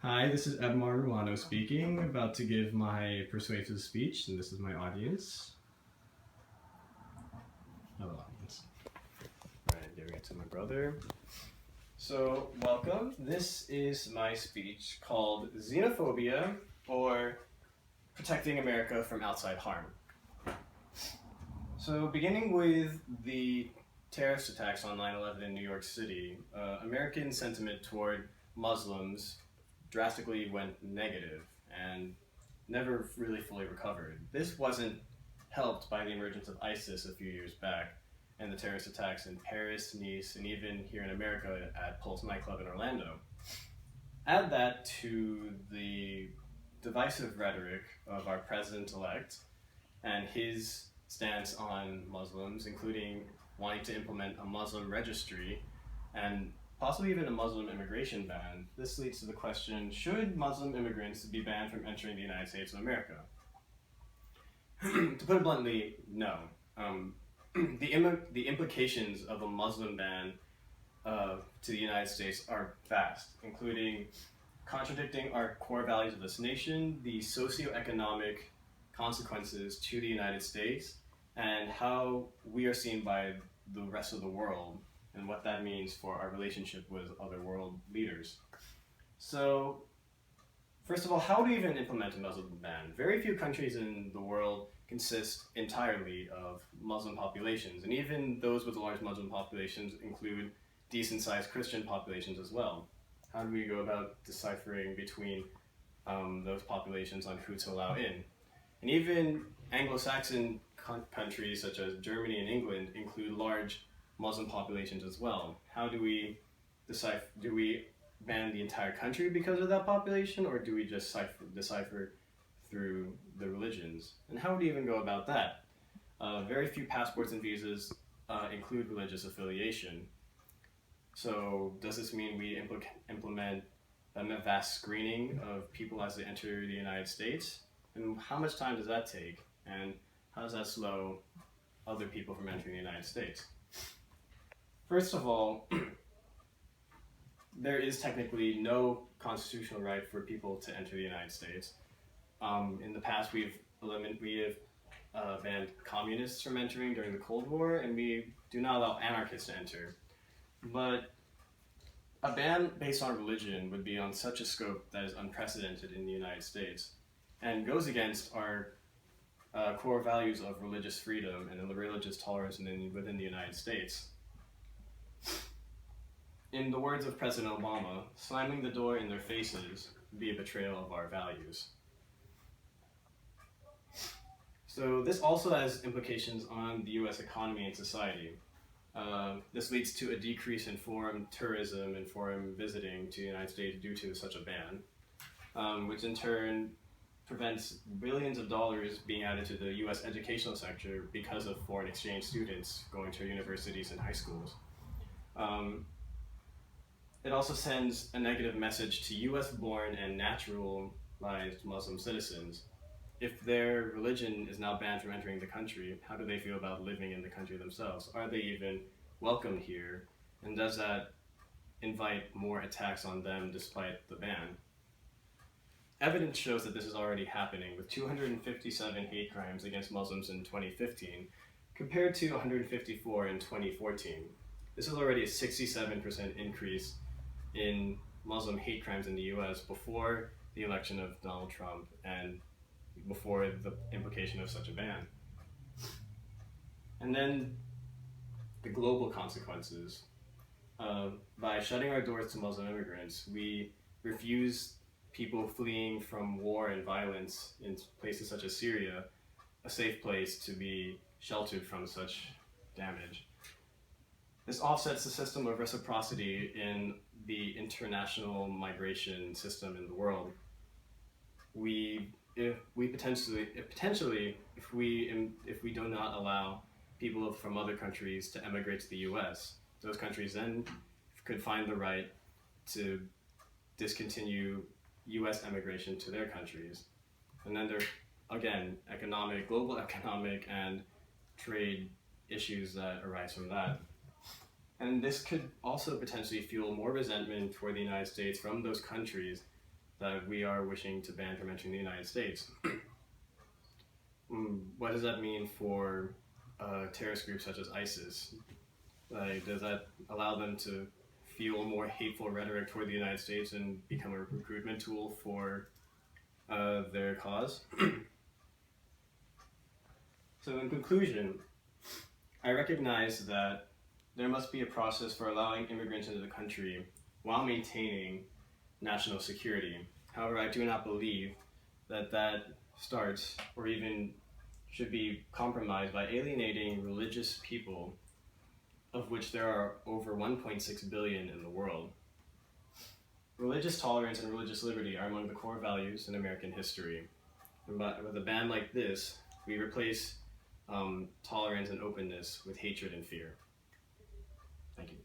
Hi, this is Edmar Ruano speaking, about to give my persuasive speech, and this is my audience. Hello, audience. Alright, giving it to my brother. So, welcome. This is my speech called Xenophobia, or Protecting America from Outside Harm. So, beginning with the terrorist attacks on 9/11 in New York City, American sentiment toward Muslims drastically went negative and never really fully recovered. This wasn't helped by the emergence of ISIS a few years back and the terrorist attacks in Paris, Nice, and even here in America at Pulse nightclub in Orlando. Add that to the divisive rhetoric of our president-elect and his stance on Muslims, including wanting to implement a Muslim registry and possibly even a Muslim immigration ban. This leads to the question, should Muslim immigrants be banned from entering the United States of America? To put it bluntly, no. The implications of a Muslim ban to the United States are vast, including contradicting our core values of this nation, the socioeconomic consequences to the United States, and how we are seen by the rest of the world, and what that means for our relationship with other world leaders. So, first of all, how do we even implement a Muslim ban? Very few countries in the world consist entirely of Muslim populations, and even those with large Muslim populations include decent-sized Christian populations as well. How do we go about deciphering between those populations on who to allow in? And even Anglo-Saxon countries such as Germany and England include large Muslim populations as well. How do we decipher? Do we ban the entire country because of that population, or do we just decipher through the religions? And how would we even go about that? Very few passports and visas include religious affiliation. So does this mean we implement a vast screening of people as they enter the United States? And how much time does that take? And how does that slow other people from entering the United States? First of all, there is technically no constitutional right for people to enter the United States. In the past, we have banned communists from entering during the Cold War, and we do not allow anarchists to enter. But a ban based on religion would be on such a scope that is unprecedented in the United States and goes against our core values of religious freedom and religious tolerance within the United States. In the words of President Obama, slamming the door in their faces would be a betrayal of our values. So this also has implications on the US economy and society. This leads to a decrease in foreign tourism and foreign visiting to the United States due to such a ban, which in turn prevents billions of dollars being added to the US educational sector because of foreign exchange students going to universities and high schools. It also sends a negative message to US-born and naturalized Muslim citizens. If their religion is now banned from entering the country, how do they feel about living in the country themselves? Are they even welcome here? And does that invite more attacks on them despite the ban? Evidence shows that this is already happening, with 257 hate crimes against Muslims in 2015, compared to 154 in 2014. This is already a 67% increase in Muslim hate crimes in the US before the election of Donald Trump and before the implication of such a ban. And then the global consequences. By shutting our doors to Muslim immigrants, we refuse people fleeing from war and violence in places such as Syria a safe place to be sheltered from such damage. This offsets the system of reciprocity in the international migration system in the world. If we do not allow people from other countries to emigrate to the U.S., those countries then could find the right to discontinue U.S. emigration to their countries. And then there are, again, global economic and trade issues that arise from that. And this could also potentially fuel more resentment toward the United States from those countries that we are wishing to ban from entering the United States. What does that mean for terrorist groups such as ISIS? Like, does that allow them to fuel more hateful rhetoric toward the United States and become a recruitment tool for their cause? So in conclusion, I recognize that there must be a process for allowing immigrants into the country while maintaining national security. However, I do not believe that that starts or even should be compromised by alienating religious people, of which there are over 1.6 billion in the world. Religious tolerance and religious liberty are among the core values in American history. But with a ban like this, we replace tolerance and openness with hatred and fear. Thank you.